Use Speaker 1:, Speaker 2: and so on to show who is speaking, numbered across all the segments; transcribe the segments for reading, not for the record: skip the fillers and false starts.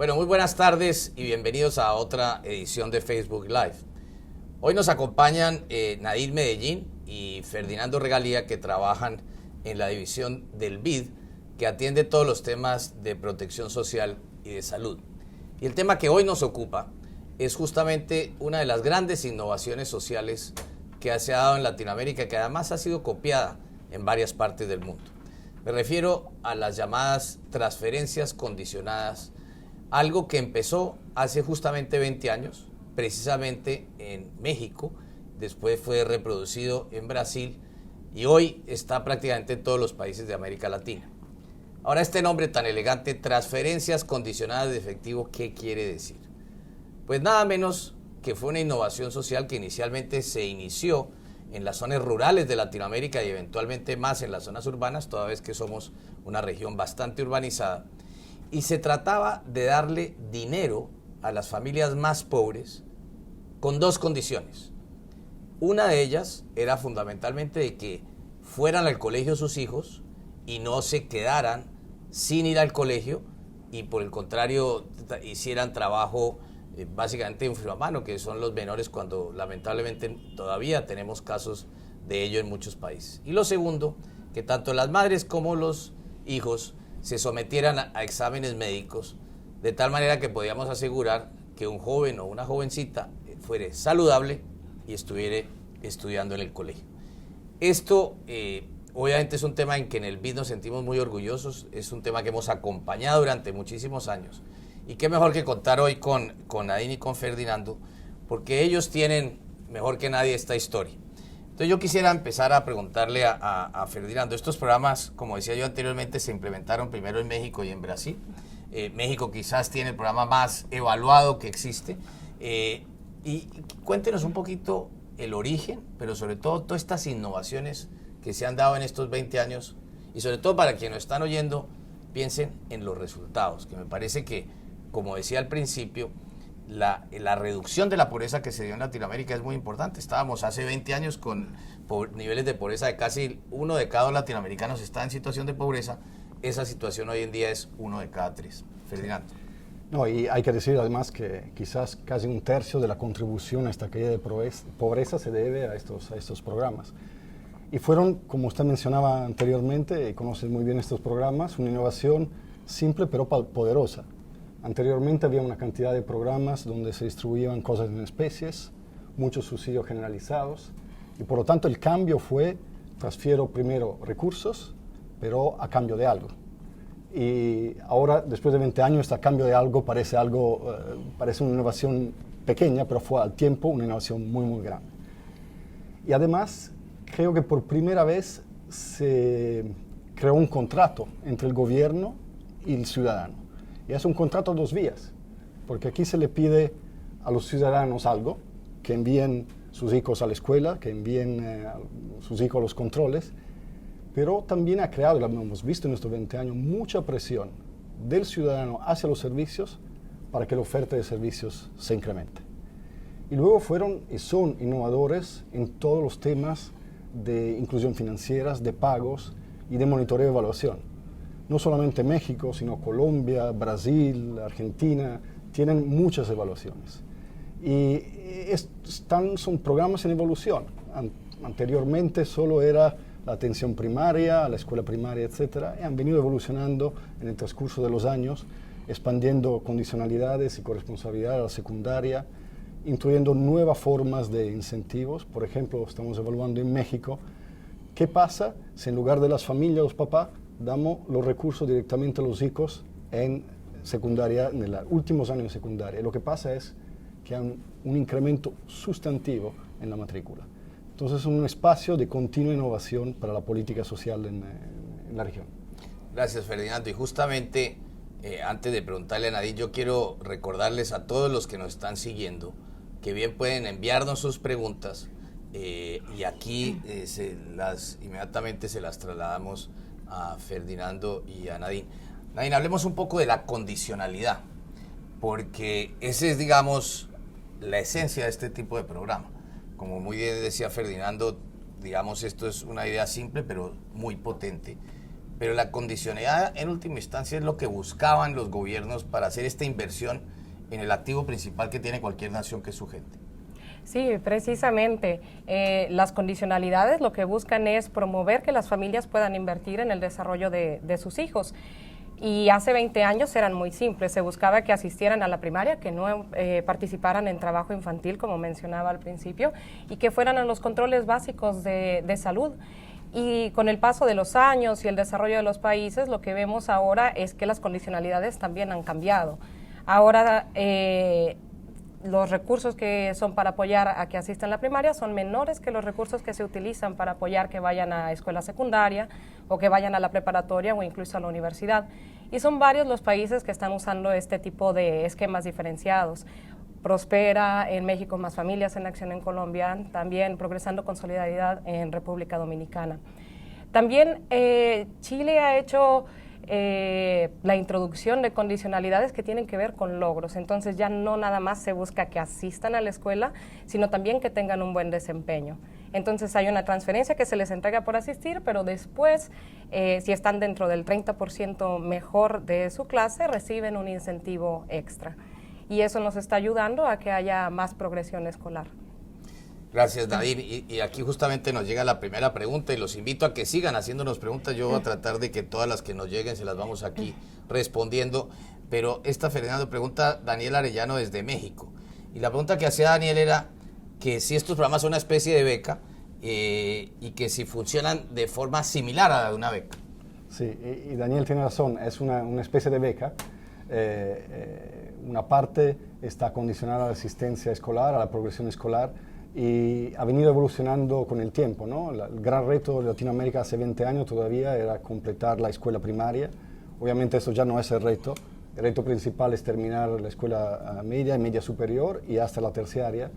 Speaker 1: Bueno, muy buenas tardes y bienvenidos a otra edición de Facebook Live. Hoy nos acompañan Nadir Medellín y Ferdinando Regalía, que trabajan en la división del BID, que atiende todos los temas de protección social y de salud. Y el tema que hoy nos ocupa es justamente una de las grandes innovaciones sociales que se ha dado en Latinoamérica, que además ha sido copiada en varias partes del mundo. Me refiero a las llamadas transferencias condicionadas, algo que empezó hace justamente 20 años, precisamente en México, después fue reproducido en Brasil y hoy está prácticamente en todos los países de América Latina. Ahora, este nombre tan elegante, transferencias condicionadas de efectivo, ¿qué quiere decir? Pues nada menos que fue una innovación social que inicialmente se inició en las zonas rurales de Latinoamérica y eventualmente más en las zonas urbanas, toda vez que somos una región bastante urbanizada. Y se trataba de darle dinero a las familias más pobres con dos condiciones. Una de ellas era fundamentalmente de que fueran al colegio sus hijos y no se quedaran sin ir al colegio y por el contrario hicieran trabajo básicamente inframano, que son los menores, cuando lamentablemente todavía tenemos casos de ello en muchos países. Y lo segundo, que tanto las madres como los hijos se sometieran a exámenes médicos, de tal manera que podíamos asegurar que un joven o una jovencita fuera saludable y estuviera estudiando en el colegio. Esto obviamente es un tema en que en el BID nos sentimos muy orgullosos, es un tema que hemos acompañado durante muchísimos años. Y qué mejor que contar hoy con Nadir y con Ferdinando, porque ellos tienen mejor que nadie esta historia. Entonces yo quisiera empezar a preguntarle a Ferdinando. Estos programas, como decía yo anteriormente, se implementaron primero en México y en Brasil. México quizás tiene el programa más evaluado que existe. Y cuéntenos un poquito el origen, pero sobre todo todas estas innovaciones que se han dado en estos 20 años. Y sobre todo para quienes nos están oyendo, piensen en los resultados, que me parece que, como decía al principio, la reducción de la pobreza que se dio en Latinoamérica es muy importante. Estábamos hace 20 años con niveles de pobreza de casi 1 de cada 2 latinoamericanos está en situación de pobreza. Esa situación hoy en día es 1 de cada 3. Ferdinando.
Speaker 2: No, y hay que decir además que quizás casi 1/3 de la contribución a esta caída de pobreza se debe a estos programas. Y fueron, como usted mencionaba anteriormente, y conoce muy bien estos programas, una innovación simple pero poderosa. Anteriormente había una cantidad de programas donde se distribuían cosas en especies, muchos subsidios generalizados, y por lo tanto el cambio fue, transfiero primero recursos, pero a cambio de algo. Y ahora, después de 20 años, este cambio de algo parece una innovación pequeña, pero fue al tiempo una innovación muy, muy grande. Y además, creo que por primera vez se creó un contrato entre el gobierno y el ciudadano. Y es un contrato a 2 vías, porque aquí se le pide a los ciudadanos algo, que envíen sus hijos a la escuela, que envíen sus hijos a los controles, pero también ha creado, lo hemos visto en estos 20 años, mucha presión del ciudadano hacia los servicios para que la oferta de servicios se incremente. Y luego fueron y son innovadores en todos los temas de inclusión financiera, de pagos y de monitoreo y evaluación. No solamente México, sino Colombia, Brasil, Argentina, tienen muchas evaluaciones. Y son programas en evolución. Anteriormente solo era la atención primaria, la escuela primaria, etc. Y han venido evolucionando en el transcurso de los años, expandiendo condicionalidades y corresponsabilidad a la secundaria, incluyendo nuevas formas de incentivos. Por ejemplo, estamos evaluando en México qué pasa si en lugar de las familias, los papás, damos los recursos directamente a los hijos en secundaria, en los últimos años de secundaria. Lo que pasa es que hay un incremento sustantivo en la matrícula. Entonces es un espacio de continua innovación para la política social en la región.
Speaker 1: Gracias, Ferdinando. Y justamente antes de preguntarle a Nadir, yo quiero recordarles a todos los que nos están siguiendo que bien pueden enviarnos sus preguntas y aquí inmediatamente se las trasladamos a Ferdinando y a Nadir. Nadir, hablemos un poco de la condicionalidad, porque esa es, digamos, la esencia de este tipo de programa. Como muy bien decía Ferdinando, digamos, esto es una idea simple pero muy potente. pero la condicionalidad en última instancia es lo que buscaban los gobiernos para hacer esta inversión en el activo principal que tiene cualquier nación, que es su gente.
Speaker 3: Sí, precisamente. Las condicionalidades lo que buscan es promover que las familias puedan invertir en el desarrollo de sus hijos. Y hace 20 años eran muy simples. Se buscaba que asistieran a la primaria, que no participaran en trabajo infantil, como mencionaba al principio, y que fueran a los controles básicos de salud. Y con el paso de los años y el desarrollo de los países, lo que vemos ahora es que las condicionalidades también han cambiado. Ahora, los recursos que son para apoyar a que asistan a la primaria son menores que los recursos que se utilizan para apoyar que vayan a escuela secundaria o que vayan a la preparatoria o incluso a la universidad. Y son varios los países que están usando este tipo de esquemas diferenciados. Prospera en México, Más Familias en Acción en Colombia, también Progresando con Solidaridad en República Dominicana. También Chile ha hecho la introducción de condicionalidades que tienen que ver con logros. Entonces ya no nada más se busca que asistan a la escuela, sino también que tengan un buen desempeño. Entonces hay una transferencia que se les entrega por asistir, pero después, si están dentro del 30% mejor de su clase, reciben un incentivo extra. Y eso nos está ayudando a que haya más progresión escolar.
Speaker 1: Gracias, Nadir. Y aquí justamente nos llega la primera pregunta y los invito a que sigan haciéndonos preguntas. Yo voy a tratar de que todas las que nos lleguen se las vamos aquí respondiendo. Pero esta, Fernando, pregunta Daniel Arellano desde México. Y la pregunta que hacía Daniel era que si estos programas son una especie de beca y que si funcionan de forma similar a la de una beca.
Speaker 2: Sí, y Daniel tiene razón, es una especie de beca. Una parte está condicionada a la asistencia escolar, a la progresión escolar, y ha venido evolucionando con el tiempo, ¿no? El gran reto de Latinoamérica hace 20 años todavía era completar la escuela primaria. Obviamente eso ya no es el reto principal es terminar la escuela media y media superior y hasta la terciaria,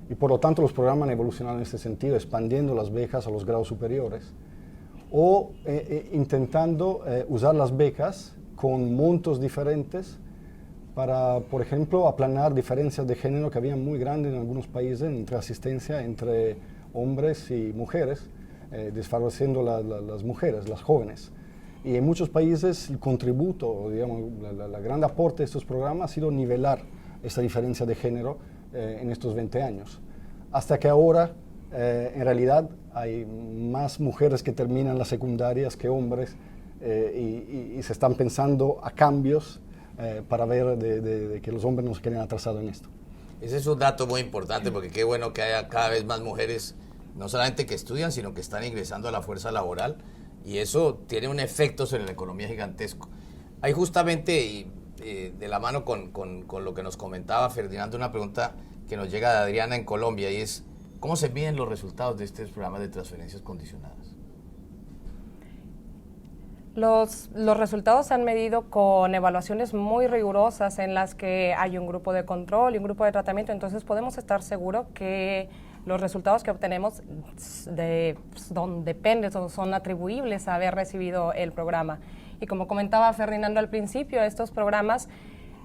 Speaker 2: y por lo tanto los programas han evolucionado en este sentido, expandiendo las becas a los grados superiores o intentando usar las becas con montos diferentes para, por ejemplo, aplanar diferencias de género que había muy grandes en algunos países entre asistencia entre hombres y mujeres, desfavoreciendo las mujeres, las jóvenes. Y en muchos países el contributo, digamos, la gran aporte de estos programas ha sido nivelar esta diferencia de género en estos 20 años. Hasta que ahora, en realidad, hay más mujeres que terminan las secundarias que hombres y se están pensando a cambios para ver de que los hombres no se queden atrasados en esto.
Speaker 1: Ese es un dato muy importante porque qué bueno que haya cada vez más mujeres, no solamente que estudian, sino que están ingresando a la fuerza laboral, y eso tiene un efecto sobre la economía gigantesco. Hay justamente, de la mano con lo que nos comentaba Ferdinando, una pregunta que nos llega de Adriana en Colombia, y es, ¿cómo se miden los resultados de estos programas de transferencias condicionadas?
Speaker 3: Los resultados se han medido con evaluaciones muy rigurosas en las que hay un grupo de control y un grupo de tratamiento, entonces podemos estar seguros que los resultados que obtenemos dependen o son atribuibles a haber recibido el programa. Y como comentaba Ferdinando al principio, estos programas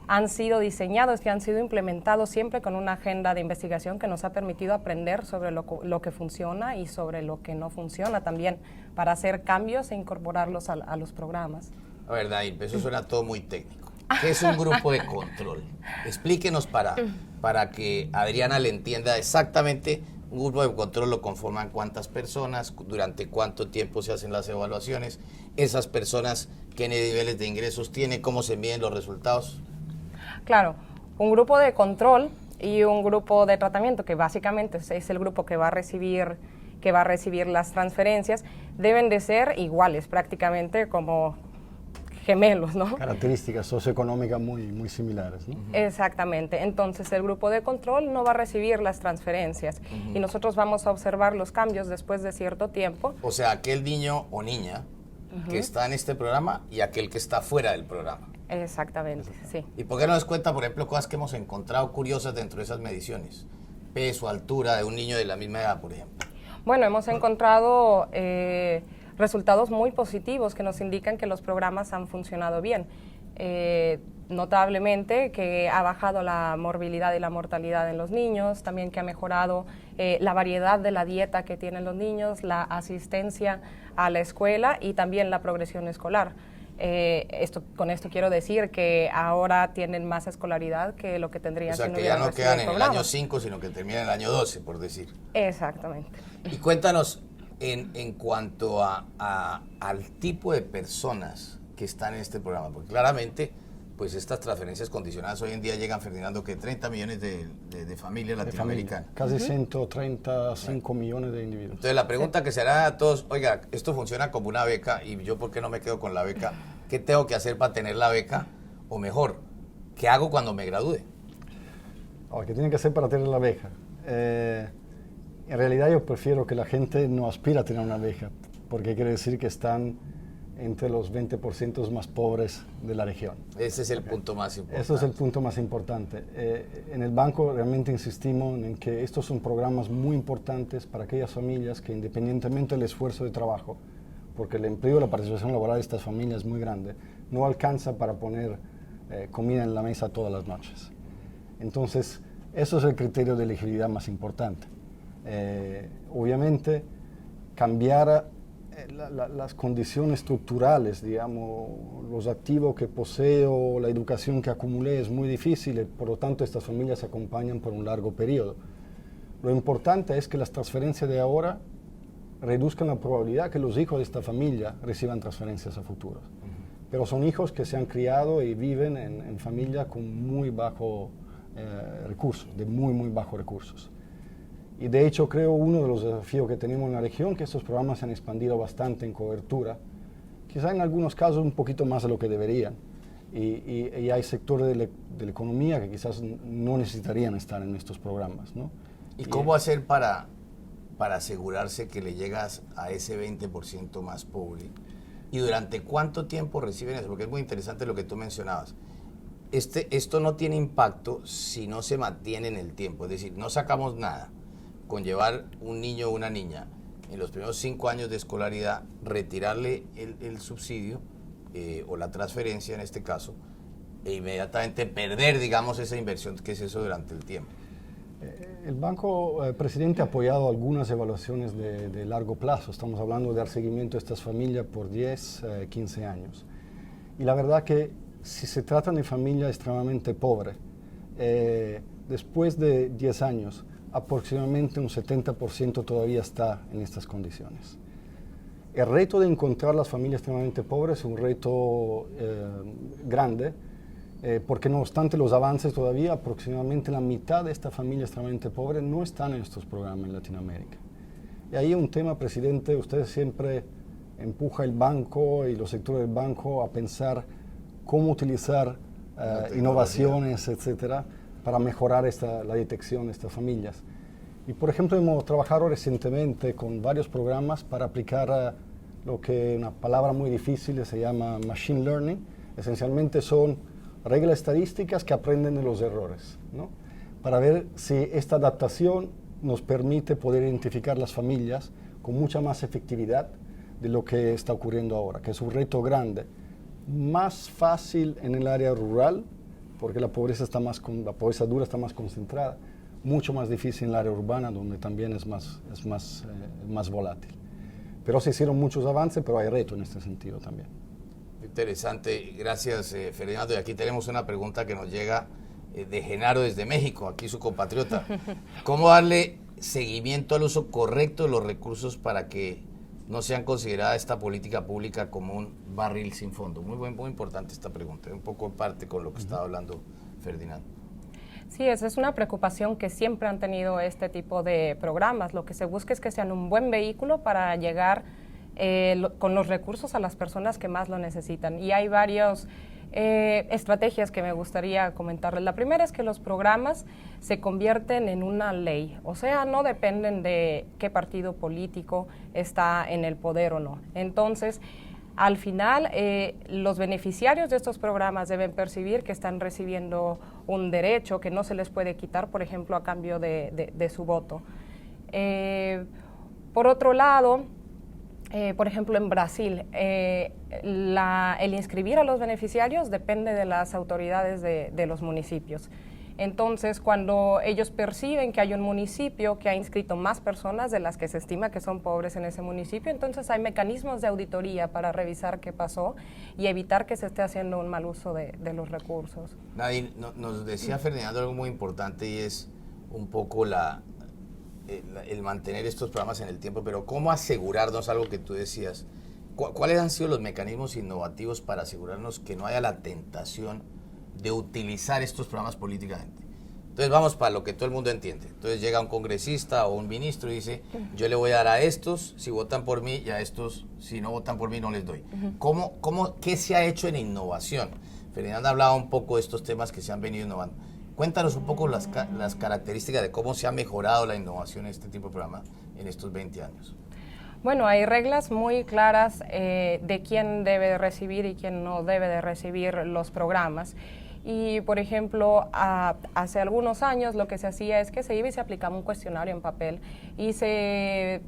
Speaker 3: han sido diseñados y han sido implementados siempre con una agenda de investigación que nos ha permitido aprender sobre lo que funciona y sobre lo que no funciona también, para hacer cambios e incorporarlos a los programas.
Speaker 1: A ver, Nair, eso suena todo muy técnico. ¿Qué es un grupo de control? Explíquenos para que Adriana le entienda exactamente. Un grupo de control lo conforman cuántas personas, durante cuánto tiempo se hacen las evaluaciones, esas personas qué niveles de ingresos tienen, cómo se miden los resultados.
Speaker 3: Claro, un grupo de control y un grupo de tratamiento, que básicamente es el grupo que va a recibir las transferencias, deben de ser iguales, prácticamente como gemelos, ¿no?
Speaker 2: Características socioeconómicas muy similares, ¿no?
Speaker 3: Exactamente. Entonces, el grupo de control no va a recibir las transferencias y nosotros vamos a observar los cambios después de cierto tiempo.
Speaker 1: O sea, aquel niño o niña que está en este programa y aquel que está fuera del programa.
Speaker 3: Exactamente, sí.
Speaker 1: ¿Y por qué no nos cuenta, por ejemplo, cosas que hemos encontrado curiosas dentro de esas mediciones? Peso, altura de un niño de la misma edad, por ejemplo.
Speaker 3: Bueno, hemos encontrado resultados muy positivos que nos indican que los programas han funcionado bien. notablemente, que ha bajado la morbilidad y la mortalidad en los niños, también que ha mejorado la variedad de la dieta que tienen los niños, la asistencia a la escuela y también la progresión escolar. Con esto quiero decir que ahora tienen más escolaridad que lo que tendrían si no
Speaker 1: que ya no quedan en el
Speaker 3: programa.
Speaker 1: año 5, sino que terminan en el año 12, por decir.
Speaker 3: Exactamente.
Speaker 1: Y cuéntanos, en cuanto al tipo de personas que están en este programa, porque claramente pues estas transferencias condicionadas hoy en día llegan, Ferdinando, que 30 millones de familias latinoamericanas.
Speaker 2: Casi 135 millones de individuos.
Speaker 1: Entonces la pregunta que se hará a todos, oiga, esto funciona como una beca y yo ¿por qué no me quedo con la beca? ¿Qué tengo que hacer para tener la beca? O mejor, ¿qué hago cuando me gradúe?
Speaker 2: ¿Qué tiene que hacer para tener la beca? En realidad yo prefiero que la gente no aspire a tener una beca, porque quiere decir que están entre los 20% más pobres de la región.
Speaker 1: Ese es el punto más importante.
Speaker 2: Eso es el punto más importante. En el banco realmente insistimos en que estos son programas muy importantes para aquellas familias que, independientemente del esfuerzo de trabajo, porque el empleo y la participación laboral de estas familias es muy grande, no alcanza para poner comida en la mesa todas las noches. Entonces, eso es el criterio de elegibilidad más importante. Obviamente, cambiar las condiciones estructurales, digamos, los activos que poseo, la educación que acumulé es muy difícil, por lo tanto estas familias se acompañan por un largo periodo. Lo importante es que las transferencias de ahora reduzcan la probabilidad que los hijos de esta familia reciban transferencias a futuro. Pero son hijos que se han criado y viven en familias con muy bajo recursos, de muy bajos recursos. Y de hecho creo uno de los desafíos que tenemos en la región, que estos programas se han expandido bastante en cobertura, quizá en algunos casos un poquito más de lo que deberían. Y hay sectores de la economía que quizás no necesitarían estar en estos programas, ¿no?
Speaker 1: ¿Y cómo hacer para asegurarse que le llegas a ese 20% más pobre? ¿Y durante cuánto tiempo reciben eso? Porque es muy interesante lo que tú mencionabas. Esto no tiene impacto si no se mantiene en el tiempo, es decir, no sacamos nada con llevar un niño o una niña en los primeros 5 años de escolaridad, retirarle el subsidio o la transferencia en este caso, e inmediatamente perder, digamos, esa inversión que es eso durante el tiempo.
Speaker 2: El Banco Presidente ha apoyado algunas evaluaciones de largo plazo. Estamos hablando de dar seguimiento a estas familias por 10, 15 años. Y la verdad que si se tratan de familias extremadamente pobres, después de 10 años, aproximadamente un 70% todavía está en estas condiciones. El reto de encontrar las familias extremadamente pobres es un reto grande, porque no obstante los avances todavía, aproximadamente la mitad de estas familias extremadamente pobres no están en estos programas en Latinoamérica. Y ahí un tema, presidente, usted siempre empuja el banco y los sectores del banco a pensar cómo utilizar innovaciones, etcétera, para mejorar la detección de estas familias. Y por ejemplo hemos trabajado recientemente con varios programas para aplicar lo que una palabra muy difícil se llama machine learning. Esencialmente son reglas estadísticas que aprenden de los errores, ¿no? Para ver si esta adaptación nos permite poder identificar las familias con mucha más efectividad de lo que está ocurriendo ahora, que es un reto grande, más fácil en el área rural, porque la pobreza dura está más concentrada, mucho más difícil en el área urbana, donde también es más volátil. Pero se hicieron muchos avances, pero hay reto en este sentido también.
Speaker 1: Interesante, gracias Ferdinando. Y aquí tenemos una pregunta que nos llega de Genaro desde México, aquí su compatriota. ¿Cómo darle seguimiento al uso correcto de los recursos para que no sean considerada esta política pública como un barril sin fondo? Muy importante esta pregunta, un poco en parte con lo que estaba hablando Ferdinando.
Speaker 3: Sí, esa es una preocupación que siempre han tenido este tipo de programas. Lo que se busca es que sean un buen vehículo para llegar con los recursos a las personas que más lo necesitan. Y hay varias estrategias que me gustaría comentarles. La primera es que los programas se convierten en una ley, o sea, no dependen de qué partido político está en el poder o no. Entonces, al final, los beneficiarios de estos programas deben percibir que están recibiendo un derecho que no se les puede quitar, por ejemplo, a cambio de su voto. Por otro lado, Por ejemplo, en Brasil, el inscribir a los beneficiarios depende de las autoridades de los municipios. Entonces, cuando ellos perciben que hay un municipio que ha inscrito más personas de las que se estima que son pobres en ese municipio, entonces hay mecanismos de auditoría para revisar qué pasó y evitar que se esté haciendo un mal uso de los recursos.
Speaker 1: Nadine, nos decía Ferdinando algo muy importante y es un poco el mantener estos programas en el tiempo, pero ¿cómo asegurarnos algo que tú decías? ¿Cuáles han sido los mecanismos innovativos para asegurarnos que no haya la tentación de utilizar estos programas políticamente? Entonces vamos para lo que todo el mundo entiende. Entonces llega un congresista o un ministro y dice, yo le voy a dar a estos si votan por mí y a estos si no votan por mí no les doy. ¿Qué se ha hecho en innovación? Ferdinand hablaba un poco de estos temas que se han venido innovando. Cuéntanos un poco las características de cómo se ha mejorado la innovación en este tipo de programa en estos 20 años.
Speaker 3: Bueno, hay reglas muy claras de quién debe recibir y quién no debe de recibir los programas. Y, por ejemplo, hace algunos años lo que se hacía es que se iba y se aplicaba un cuestionario en papel y se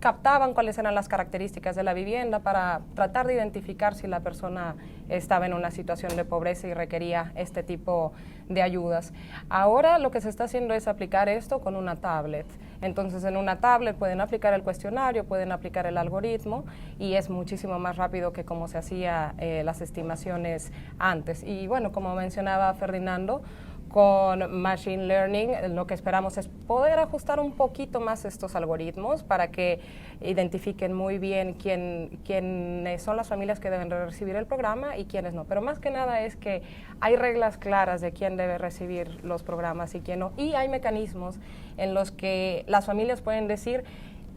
Speaker 3: captaban cuáles eran las características de la vivienda para tratar de identificar si la persona estaba en una situación de pobreza y requería este tipo de ayudas. Ahora lo que se está haciendo es aplicar esto con una tablet. Entonces, en una tablet pueden aplicar el cuestionario, pueden aplicar el algoritmo y es muchísimo más rápido que como se hacía las estimaciones antes. Y bueno, como mencionaba Ferdinando, con Machine Learning lo que esperamos es poder ajustar un poquito más estos algoritmos para que identifiquen muy bien quiénes son las familias que deben recibir el programa y quiénes no. Pero más que nada es que hay reglas claras de quién debe recibir los programas y quién no. Y hay mecanismos en los que las familias pueden decir,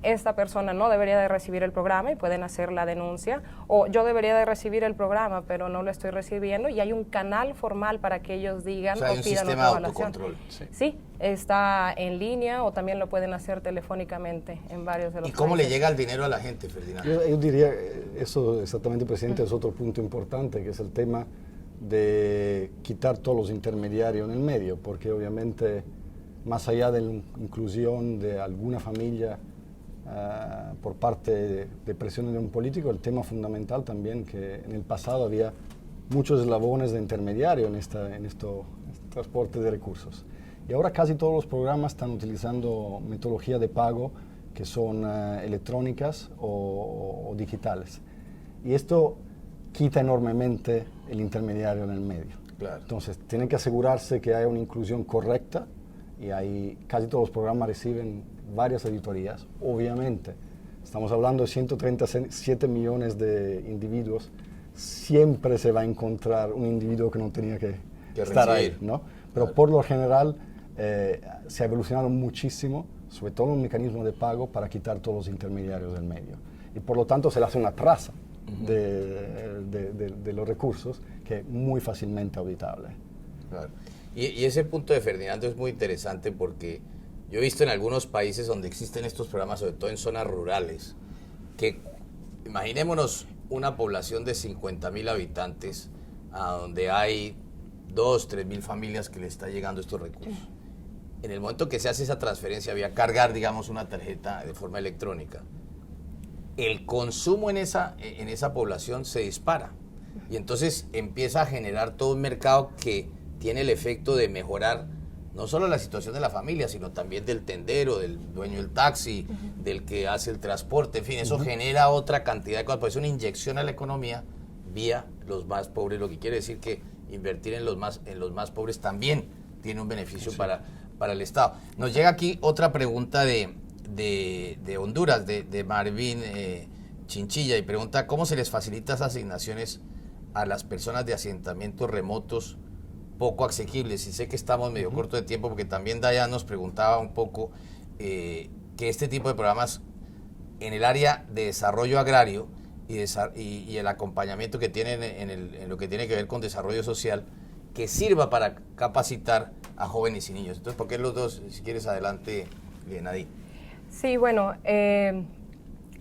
Speaker 3: esta persona no debería de recibir el programa y pueden hacer la denuncia, o yo debería de recibir el programa pero no lo estoy recibiendo, y hay un canal formal para que ellos digan,
Speaker 1: o sea, hay un sistema de autocontrol.
Speaker 3: Sí, está en línea o también lo pueden hacer telefónicamente en varios de los
Speaker 1: ¿Y cómo
Speaker 3: países.
Speaker 1: le llega el dinero a la gente, Ferdinando?
Speaker 2: Yo diría, eso exactamente, presidente, es otro punto importante, que es el tema de quitar todos los intermediarios en el medio, porque obviamente más allá de la inclusión de alguna familia por parte de presiones de un político, el tema fundamental también que en el pasado había muchos eslabones de intermediario en este transporte de recursos. Y ahora casi todos los programas están utilizando metodología de pago que son electrónicas o digitales. Y esto quita enormemente el intermediario en el medio.
Speaker 1: Claro.
Speaker 2: Entonces, tienen que asegurarse que haya una inclusión correcta y ahí casi todos los programas reciben varias auditorías. Obviamente, estamos hablando de 137 millones de individuos, siempre se va a encontrar un individuo que no tenía que estar ahí, ¿no? Pero por lo general se ha evolucionado muchísimo, sobre todo un mecanismo de pago para quitar todos los intermediarios del medio. Y por lo tanto se le hace una traza de los recursos que es muy fácilmente auditable.
Speaker 1: Claro. Y ese punto de Ferdinando es muy interesante porque yo he visto en algunos países donde existen estos programas, sobre todo en zonas rurales, que imaginémonos una población de 50.000 habitantes, a donde hay 2.000, 3.000 familias que le está llegando estos recursos. En el momento que se hace esa transferencia, vía cargar, digamos, una tarjeta de forma electrónica, el consumo en esa población se dispara. Y entonces empieza a generar todo un mercado que tiene el efecto de mejorar no solo la situación de la familia, sino también del tendero, del dueño del taxi, del que hace el transporte, en fin, eso genera otra cantidad de cosas, pues es una inyección a la economía vía los más pobres, lo que quiere decir que invertir en los más pobres también tiene un beneficio para el Estado. Nos llega aquí otra pregunta de Honduras, de Marvin Chinchilla, y pregunta, ¿cómo se les facilita esas asignaciones a las personas de asentamientos remotos poco asequibles? Y sé que estamos medio corto de tiempo porque también Dayan nos preguntaba un poco que este tipo de programas en el área de desarrollo agrario y el acompañamiento que tienen en lo que tiene que ver con desarrollo social, que sirva para capacitar a jóvenes y niños. Entonces, ¿por qué los dos? Si quieres, adelante, Nadine. Sí,
Speaker 3: bueno, en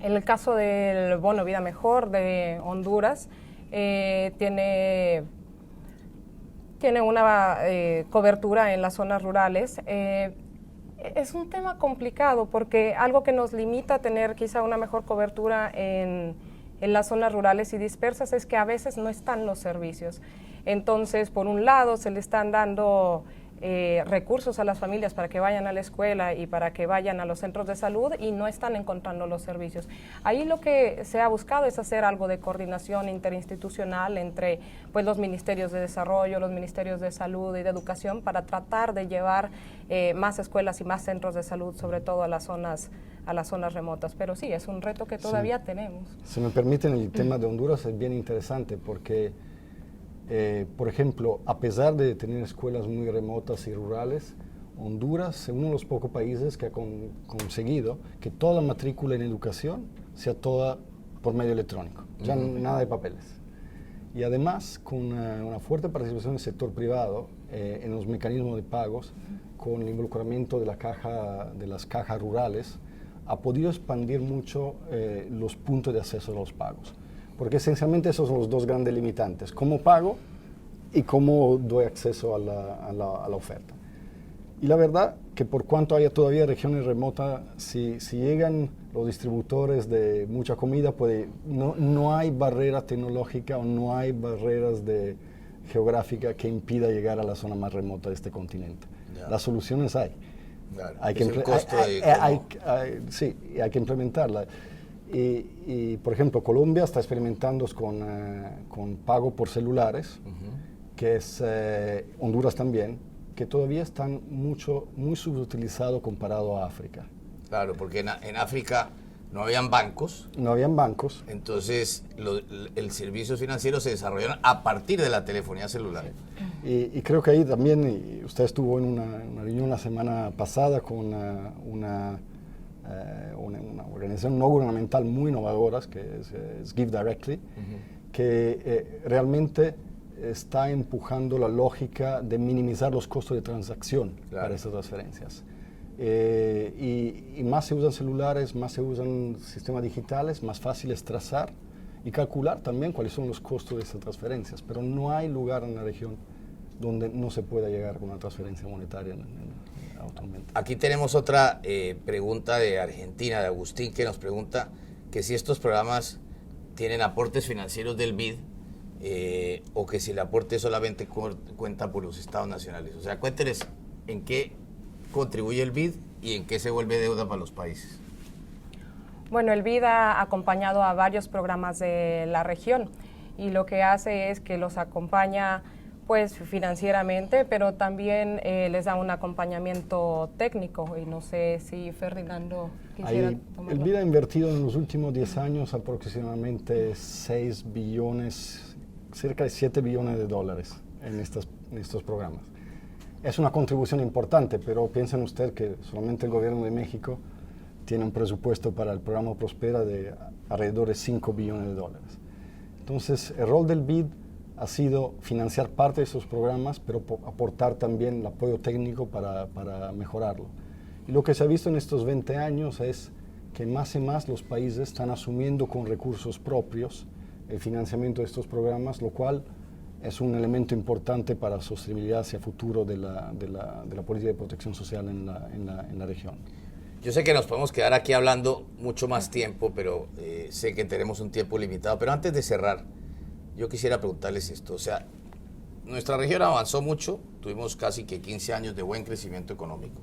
Speaker 3: el caso del Bono Vida Mejor de Honduras, tiene una cobertura en las zonas rurales. Es un tema complicado porque algo que nos limita a tener quizá una mejor cobertura en las zonas rurales y dispersas es que a veces no están los servicios. Entonces, por un lado, se le están dando recursos a las familias para que vayan a la escuela y para que vayan a los centros de salud y no están encontrando los servicios. Ahí lo que se ha buscado es hacer algo de coordinación interinstitucional entre pues, los ministerios de desarrollo, los ministerios de salud y de educación para tratar de llevar más escuelas y más centros de salud, sobre todo a las zonas remotas. Pero sí, es un reto que todavía tenemos.
Speaker 2: Si me permiten, el tema de Honduras es bien interesante porque por ejemplo, a pesar de tener escuelas muy remotas y rurales, Honduras es uno de los pocos países que ha conseguido que toda la matrícula en educación sea toda por medio electrónico, ya nada de papeles. Y además, con una fuerte participación del sector privado en los mecanismos de pagos, con el involucramiento de las cajas rurales, ha podido expandir mucho los puntos de acceso a los pagos. Porque esencialmente esos son los dos grandes limitantes, cómo pago y cómo doy acceso a la oferta. Y la verdad que por cuanto haya todavía regiones remotas, si llegan los distributores de mucha comida, no hay barrera tecnológica o no hay barreras geográficas que impida llegar a la zona más remota de este continente. Ya. Las soluciones hay.
Speaker 1: Claro,
Speaker 2: hay que implementarla. Y, por ejemplo, Colombia está experimentando con pago por celulares, que es Honduras también, que todavía están muy subutilizados comparado a África.
Speaker 1: Claro, porque en África no habían bancos.
Speaker 2: No habían bancos.
Speaker 1: Entonces, el servicio financiero se desarrolló a partir de la telefonía celular.
Speaker 2: Y creo que ahí también, usted estuvo en una reunión la semana pasada con una organización no gubernamental muy innovadora, que es Give Directly, que realmente está empujando la lógica de minimizar los costos de transacción para esas transferencias. Y más se usan celulares, más se usan sistemas digitales, más fácil es trazar y calcular también cuáles son los costos de esas transferencias, pero no hay lugar en la región donde no se pueda llegar con una transferencia monetaria actualmente.
Speaker 1: Aquí tenemos otra pregunta de Argentina, de Agustín, que nos pregunta que si estos programas tienen aportes financieros del BID o que si el aporte solamente cuenta por los estados nacionales. O sea, cuénteles en qué contribuye el BID y en qué se vuelve deuda para los países.
Speaker 3: Bueno, el BID ha acompañado a varios programas de la región y lo que hace es que los acompaña pues financieramente, pero también les da un acompañamiento técnico y no sé si Ferdinando quisiera tomarlo.
Speaker 2: El BID ha invertido en los últimos 10 años aproximadamente 6 billones, cerca de 7 billones de dólares en estos programas. Es una contribución importante, pero piensen usted que solamente el gobierno de México tiene un presupuesto para el programa Prospera de alrededor de 5 billones de dólares. Entonces, el rol del BID ha sido financiar parte de esos programas, pero aportar también el apoyo técnico para mejorarlo. Y lo que se ha visto en estos 20 años es que más y más los países están asumiendo con recursos propios el financiamiento de estos programas, lo cual es un elemento importante para la sostenibilidad hacia futuro de la política de protección social en la región.
Speaker 1: Yo sé que nos podemos quedar aquí hablando mucho más tiempo, pero sé que tenemos un tiempo limitado. Pero antes de cerrar, yo quisiera preguntarles esto. O sea, nuestra región avanzó mucho, tuvimos casi que 15 años de buen crecimiento económico,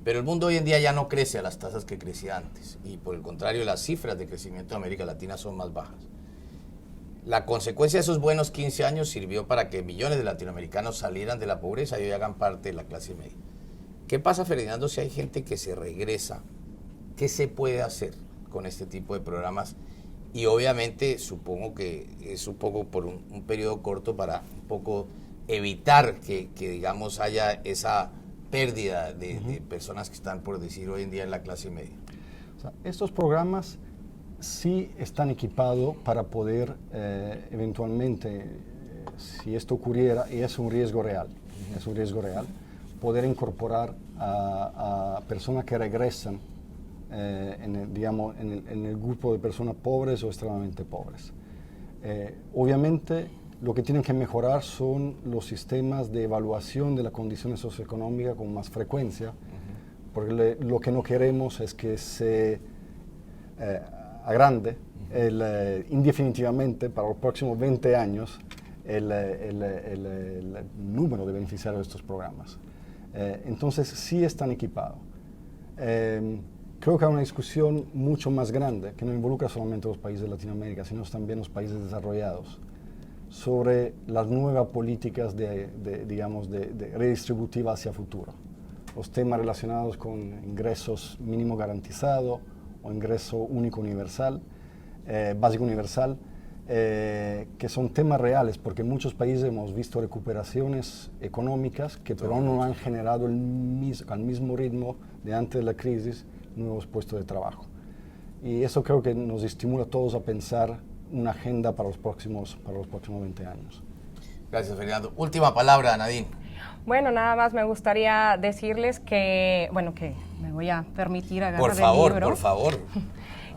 Speaker 1: pero el mundo hoy en día ya no crece a las tasas que crecía antes, y por el contrario, las cifras de crecimiento de América Latina son más bajas. La consecuencia de esos buenos 15 años sirvió para que millones de latinoamericanos salieran de la pobreza y hoy hagan parte de la clase media. ¿Qué pasa, Ferdinando, si hay gente que se regresa? ¿Qué se puede hacer con este tipo de programas? Y obviamente supongo que es un poco por un periodo corto para un poco evitar que digamos haya esa pérdida de personas que están, por decir, hoy en día en la clase media.
Speaker 2: O sea, estos programas sí están equipados para poder eventualmente, si esto ocurriera, y es un riesgo real, poder incorporar a personas que regresan en el grupo de personas pobres o extremadamente pobres. Obviamente, lo que tienen que mejorar son los sistemas de evaluación de las condiciones socioeconómicas con más frecuencia, porque lo que no queremos es que se agrande indefinitivamente para los próximos 20 años el número de beneficiarios de estos programas. Entonces sí están equipados. Creo que hay una discusión mucho más grande, que no involucra solamente a los países de Latinoamérica, sino también los países desarrollados, sobre las nuevas políticas digamos, de redistributiva hacia futuro. Los temas relacionados con ingresos mínimo garantizado o ingreso único universal, básico universal, que son temas reales, porque en muchos países hemos visto recuperaciones económicas que pero no han generado al mismo ritmo de antes de la crisis nuevos puestos de trabajo. Y eso creo que nos estimula a todos a pensar una agenda para los próximos 20 años.
Speaker 1: Gracias, Ferdinando. Última palabra, Nadine.
Speaker 3: Bueno, nada más me gustaría decirles que, bueno, que me voy a permitir agarrar el libro.
Speaker 1: Por favor.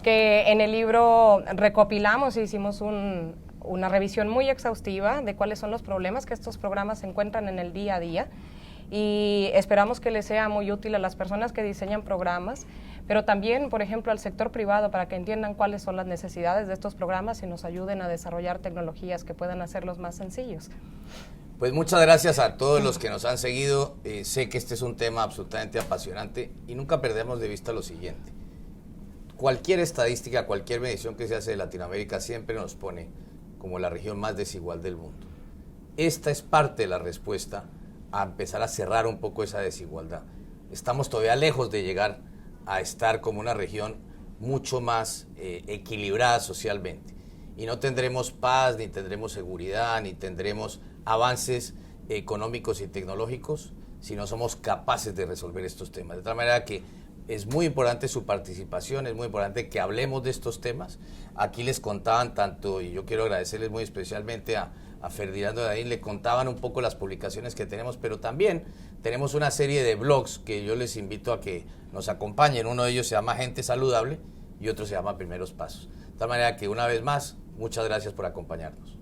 Speaker 3: Que en el libro recopilamos e hicimos una revisión muy exhaustiva de cuáles son los problemas que estos programas se encuentran en el día a día, y esperamos que les sea muy útil a las personas que diseñan programas, pero también, por ejemplo, al sector privado, para que entiendan cuáles son las necesidades de estos programas y nos ayuden a desarrollar tecnologías que puedan hacerlos más sencillos.
Speaker 1: Pues muchas gracias a todos los que nos han seguido. Sé que este es un tema absolutamente apasionante y nunca perdemos de vista lo siguiente. Cualquier estadística, cualquier medición que se hace de Latinoamérica siempre nos pone como la región más desigual del mundo. Esta es parte de la respuesta a empezar a cerrar un poco esa desigualdad. Estamos todavía lejos de llegar a estar como una región mucho más equilibrada socialmente. Y no tendremos paz, ni tendremos seguridad, ni tendremos avances económicos y tecnológicos si no somos capaces de resolver estos temas. De tal manera que es muy importante su participación, es muy importante que hablemos de estos temas. Aquí les contaban tanto, y yo quiero agradecerles muy especialmente a Ferdinando y a Nadine, le contaban un poco las publicaciones que tenemos, pero también tenemos una serie de blogs que yo les invito a que nos acompañen. Uno de ellos se llama Gente Saludable y otro se llama Primeros Pasos. De tal manera que una vez más, muchas gracias por acompañarnos.